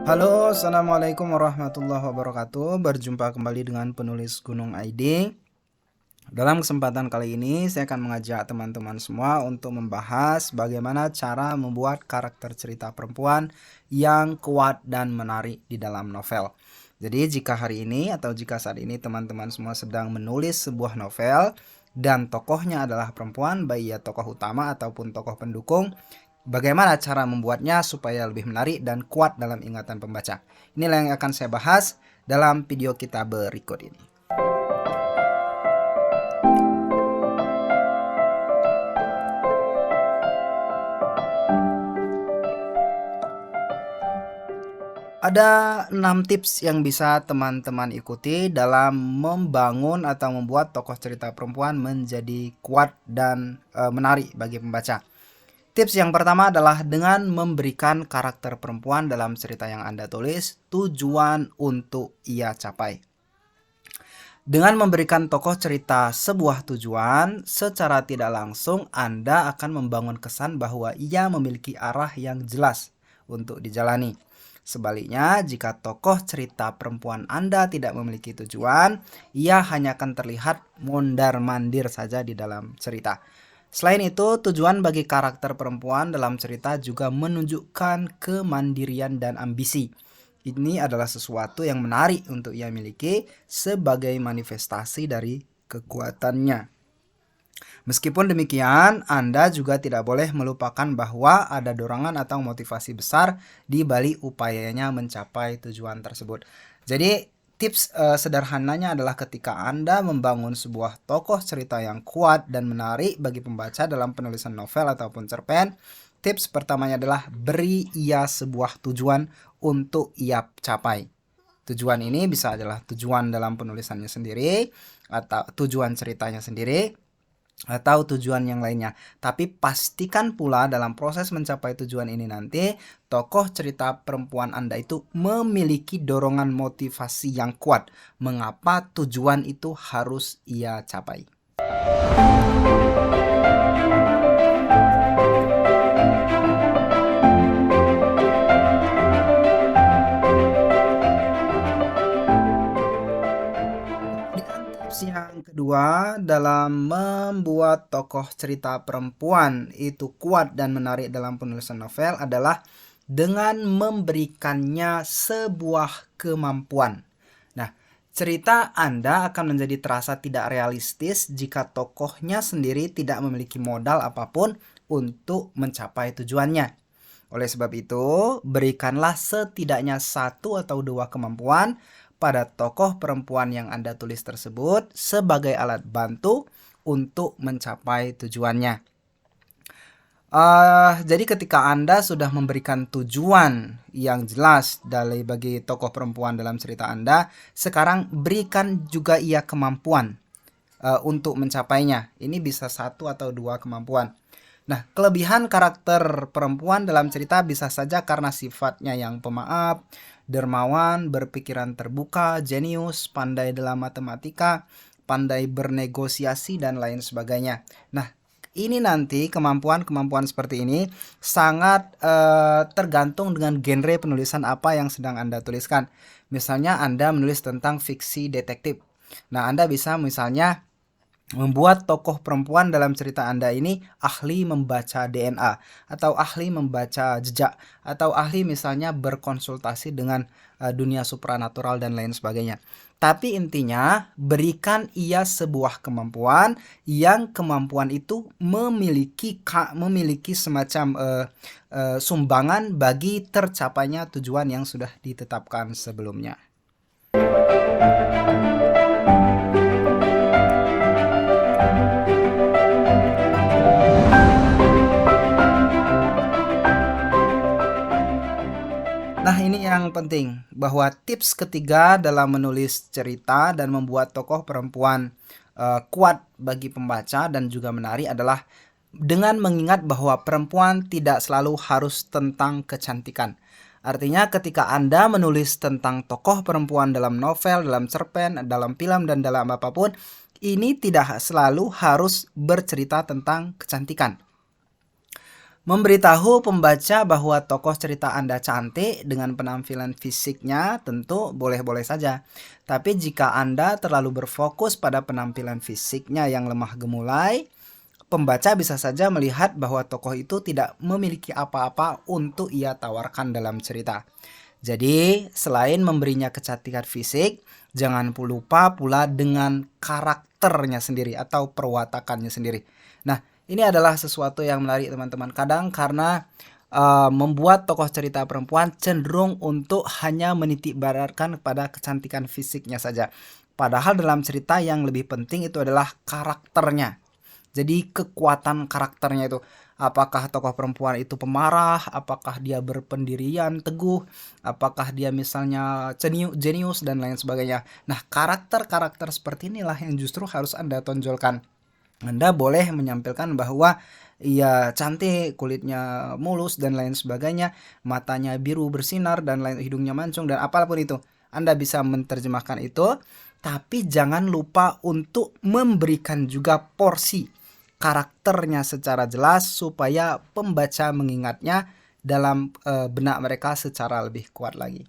Halo, assalamualaikum warahmatullahi wabarakatuh. Berjumpa kembali dengan penulis Gunung ID. Dalam kesempatan kali ini, saya akan mengajak teman-teman semua untuk membahas bagaimana cara membuat karakter cerita perempuan yang kuat dan menarik di dalam novel. Jadi, jika hari ini atau jika saat ini teman-teman semua sedang menulis sebuah novel dan tokohnya adalah perempuan, baik ia tokoh utama ataupun tokoh pendukung, bagaimana cara membuatnya supaya lebih menarik dan kuat dalam ingatan pembaca? Inilah yang akan saya bahas dalam video kita berikut ini. Ada 6 tips yang bisa teman-teman ikuti dalam membangun atau membuat tokoh cerita perempuan menjadi kuat dan menarik bagi pembaca. Tips yang pertama adalah dengan memberikan karakter perempuan dalam cerita yang Anda tulis tujuan untuk ia capai. Dengan memberikan tokoh cerita sebuah tujuan, secara tidak langsung Anda akan membangun kesan bahwa ia memiliki arah yang jelas untuk dijalani. Sebaliknya, jika tokoh cerita perempuan Anda tidak memiliki tujuan, ia hanya akan terlihat mondar-mandir saja di dalam cerita. Selain itu, tujuan bagi karakter perempuan dalam cerita juga menunjukkan kemandirian dan ambisi. Ini adalah sesuatu yang menarik untuk ia miliki sebagai manifestasi dari kekuatannya. Meskipun demikian, Anda juga tidak boleh melupakan bahwa ada dorongan atau motivasi besar di balik upayanya mencapai tujuan tersebut. Jadi, tips sederhananya adalah ketika Anda membangun sebuah tokoh cerita yang kuat dan menarik bagi pembaca dalam penulisan novel ataupun cerpen, tips pertamanya adalah beri ia sebuah tujuan untuk ia capai. Tujuan ini bisa adalah tujuan dalam penulisannya sendiri, atau tujuan ceritanya sendiri, atau tujuan yang lainnya. Tapi pastikan pula dalam proses mencapai tujuan ini nanti, tokoh cerita perempuan Anda itu memiliki dorongan motivasi yang kuat. Mengapa tujuan itu harus ia capai? Yang kedua, dalam membuat tokoh cerita perempuan itu kuat dan menarik dalam penulisan novel adalah dengan memberikannya sebuah kemampuan. Nah, cerita Anda akan menjadi terasa tidak realistis jika tokohnya sendiri tidak memiliki modal apapun untuk mencapai tujuannya. Oleh sebab itu, berikanlah setidaknya 1 atau 2 kemampuan pada tokoh perempuan yang Anda tulis tersebut sebagai alat bantu untuk mencapai tujuannya. Jadi ketika Anda sudah memberikan tujuan yang jelas bagi tokoh perempuan dalam cerita Anda, sekarang berikan juga ia kemampuan untuk mencapainya. Ini bisa 1 atau 2 kemampuan. Nah, kelebihan karakter perempuan dalam cerita bisa saja karena sifatnya yang pemaaf, dermawan, berpikiran terbuka, jenius, pandai dalam matematika, pandai bernegosiasi, dan lain sebagainya. Nah, ini nanti kemampuan-kemampuan seperti ini sangat tergantung dengan genre penulisan apa yang sedang Anda tuliskan. Misalnya Anda menulis tentang fiksi detektif. Nah, Anda bisa misalnya membuat tokoh perempuan dalam cerita Anda ini ahli membaca DNA, atau ahli membaca jejak, atau ahli misalnya berkonsultasi dengan dunia supranatural dan lain sebagainya. Tapi intinya berikan ia sebuah kemampuan yang kemampuan itu memiliki semacam sumbangan bagi tercapainya tujuan yang sudah ditetapkan sebelumnya. Nah, ini yang penting, bahwa tips ketiga dalam menulis cerita dan membuat tokoh perempuan kuat bagi pembaca dan juga menarik adalah dengan mengingat bahwa perempuan tidak selalu harus tentang kecantikan. Artinya ketika Anda menulis tentang tokoh perempuan dalam novel, dalam cerpen, dalam film, dan dalam apapun, ini tidak selalu harus bercerita tentang kecantikan. Memberitahu pembaca bahwa tokoh cerita Anda cantik dengan penampilan fisiknya tentu boleh-boleh saja. Tapi jika Anda terlalu berfokus pada penampilan fisiknya yang lemah gemulai, pembaca bisa saja melihat bahwa tokoh itu tidak memiliki apa-apa untuk ia tawarkan dalam cerita. Jadi, selain memberinya kecantikan fisik, jangan lupa pula dengan karakternya sendiri atau perwatakannya sendiri. Nah, ini adalah sesuatu yang menarik teman-teman. Kadang karena membuat tokoh cerita perempuan cenderung untuk hanya menitik beratkan pada kecantikan fisiknya saja. Padahal dalam cerita yang lebih penting itu adalah karakternya. Jadi kekuatan karakternya itu. Apakah tokoh perempuan itu pemarah? Apakah dia berpendirian teguh? Apakah dia misalnya jenius dan lain sebagainya. Nah, karakter-karakter seperti inilah yang justru harus Anda tonjolkan. Anda boleh menyampaikan bahwa ia cantik, kulitnya mulus dan lain sebagainya, matanya biru bersinar dan lain, hidungnya mancung dan apapun itu. Anda bisa menerjemahkan itu, tapi jangan lupa untuk memberikan juga porsi karakternya secara jelas supaya pembaca mengingatnya dalam benak mereka secara lebih kuat lagi.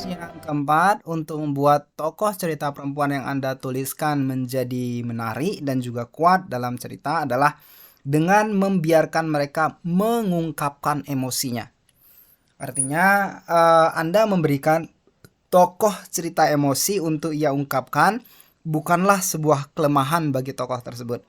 Yang keempat, untuk membuat tokoh cerita perempuan yang Anda tuliskan menjadi menarik dan juga kuat dalam cerita adalah dengan membiarkan mereka mengungkapkan emosinya. Artinya Anda memberikan tokoh cerita emosi untuk ia ungkapkan bukanlah sebuah kelemahan bagi tokoh tersebut.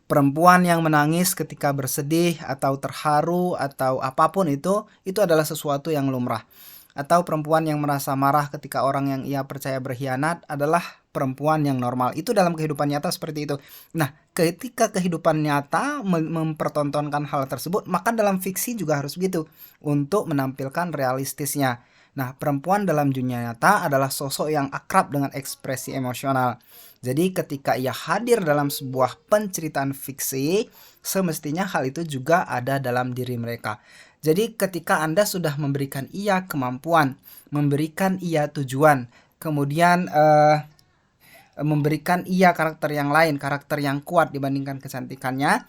Perempuan yang menangis ketika bersedih atau terharu atau apapun itu adalah sesuatu yang lumrah. Atau perempuan yang merasa marah ketika orang yang ia percaya berkhianat adalah perempuan yang normal. Itu dalam kehidupan nyata seperti itu. Nah, ketika kehidupan nyata mempertontonkan hal tersebut, maka dalam fiksi juga harus begitu untuk menampilkan realistisnya. Nah, perempuan dalam dunia nyata adalah sosok yang akrab dengan ekspresi emosional. Jadi ketika ia hadir dalam sebuah penceritaan fiksi, semestinya hal itu juga ada dalam diri mereka. Jadi ketika Anda sudah memberikan ia kemampuan, memberikan ia tujuan, kemudian memberikan ia karakter yang lain, karakter yang kuat dibandingkan kecantikannya,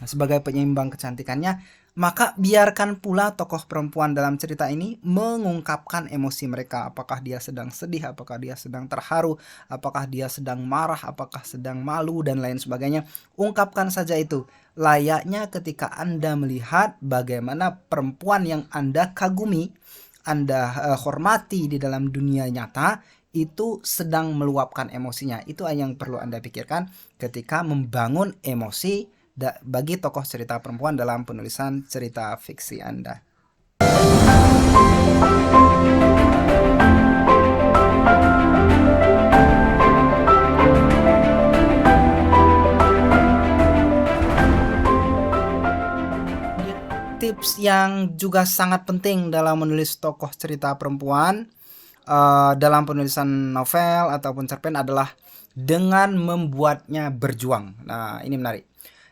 sebagai penyeimbang kecantikannya, maka biarkan pula tokoh perempuan dalam cerita ini mengungkapkan emosi mereka. Apakah dia sedang sedih, apakah dia sedang terharu, apakah dia sedang marah, apakah sedang malu dan lain sebagainya. Ungkapkan saja itu. Layaknya ketika Anda melihat bagaimana perempuan yang Anda kagumi, Anda hormati di dalam dunia nyata, itu sedang meluapkan emosinya. Itu yang perlu Anda pikirkan ketika membangun emosi bagi tokoh cerita perempuan dalam penulisan cerita fiksi Anda. Tips yang juga sangat penting dalam menulis tokoh cerita perempuan dalam penulisan novel ataupun cerpen adalah dengan membuatnya berjuang. Nah, ini menarik.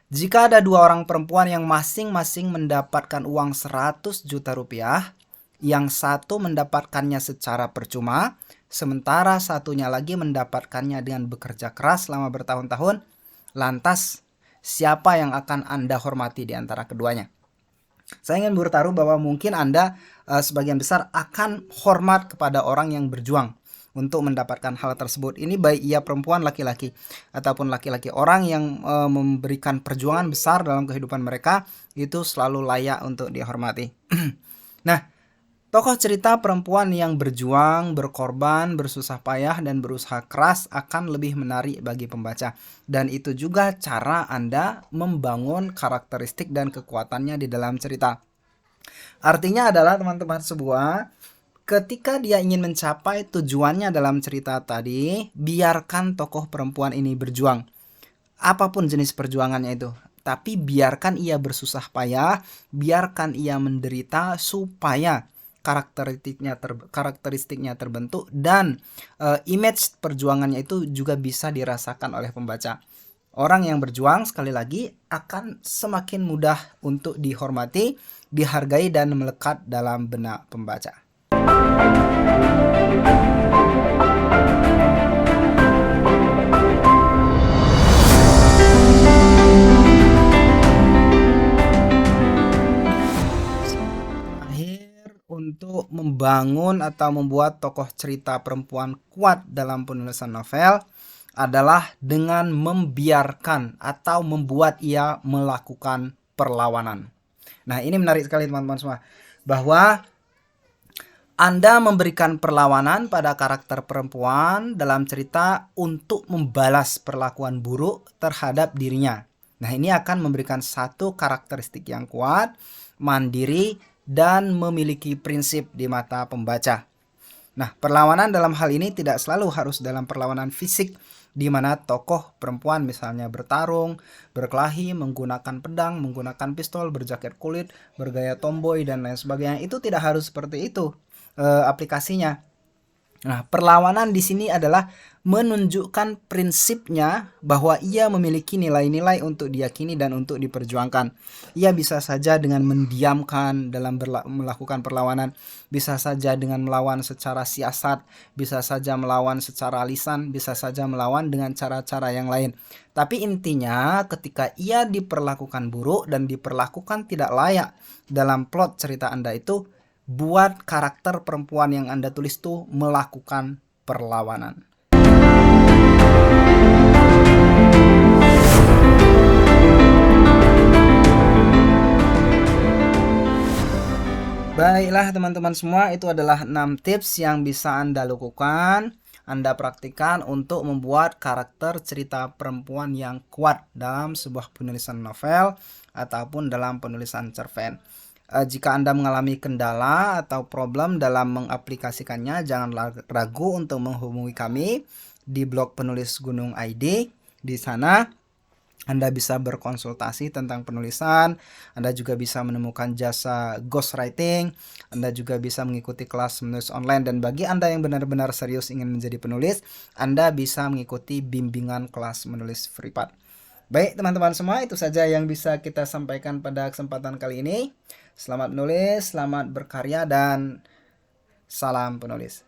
Jika ada dua orang perempuan yang masing-masing mendapatkan uang 100 juta rupiah, yang satu mendapatkannya secara percuma, sementara satunya lagi mendapatkannya dengan bekerja keras selama bertahun-tahun, lantas siapa yang akan Anda hormati di antara keduanya? Saya ingin bertaruh bahwa mungkin Anda sebagian besar akan hormat kepada orang yang berjuang untuk mendapatkan hal tersebut. Ini baik ia perempuan, laki-laki, ataupun laki-laki. Orang yang memberikan perjuangan besar dalam kehidupan mereka itu selalu layak untuk dihormati. Nah, tokoh cerita perempuan yang berjuang, berkorban, bersusah payah, dan berusaha keras akan lebih menarik bagi pembaca. Dan itu juga cara Anda membangun karakteristik dan kekuatannya di dalam cerita. Artinya adalah teman-teman semua, ketika dia ingin mencapai tujuannya dalam cerita tadi, biarkan tokoh perempuan ini berjuang. Apapun jenis perjuangannya itu. Tapi biarkan ia bersusah payah, biarkan ia menderita supaya karakteristiknya terbentuk dan image perjuangannya itu juga bisa dirasakan oleh pembaca. Orang yang berjuang sekali lagi akan semakin mudah untuk dihormati, dihargai, dan melekat dalam benak pembaca. Untuk membangun atau membuat tokoh cerita perempuan kuat dalam penulisan novel adalah dengan membiarkan atau membuat ia melakukan perlawanan. Nah, ini menarik sekali teman-teman semua, bahwa Anda memberikan perlawanan pada karakter perempuan dalam cerita untuk membalas perlakuan buruk terhadap dirinya. Nah, ini akan memberikan satu karakteristik yang kuat, mandiri, dan memiliki prinsip di mata pembaca. Nah, perlawanan dalam hal ini tidak selalu harus dalam perlawanan fisik, di mana tokoh perempuan misalnya bertarung, berkelahi, menggunakan pedang, menggunakan pistol, berjaket kulit, bergaya tomboy, dan lain sebagainya. Itu tidak harus seperti itu aplikasinya. Nah, perlawanan di sini adalah menunjukkan prinsipnya bahwa ia memiliki nilai-nilai untuk diyakini dan untuk diperjuangkan. Ia bisa saja dengan mendiamkan dalam melakukan perlawanan, bisa saja dengan melawan secara siasat, bisa saja melawan secara lisan, bisa saja melawan dengan cara-cara yang lain. Tapi intinya ketika ia diperlakukan buruk dan diperlakukan tidak layak dalam plot cerita Anda itu, buat karakter perempuan yang Anda tulis tuh melakukan perlawanan. Baiklah teman-teman semua, itu adalah 6 tips yang bisa Anda lakukan, Anda praktikkan untuk membuat karakter cerita perempuan yang kuat dalam sebuah penulisan novel ataupun dalam penulisan cerpen. Jika Anda mengalami kendala atau problem dalam mengaplikasikannya, jangan ragu untuk menghubungi kami di blog penulis Gunung ID. Di sana Anda bisa berkonsultasi tentang penulisan, Anda juga bisa menemukan jasa ghostwriting, Anda juga bisa mengikuti kelas menulis online, dan bagi Anda yang benar-benar serius ingin menjadi penulis, Anda bisa mengikuti bimbingan kelas menulis Fripad. Baik teman-teman semua, itu saja yang bisa kita sampaikan pada kesempatan kali ini. Selamat menulis, selamat berkarya, dan salam penulis.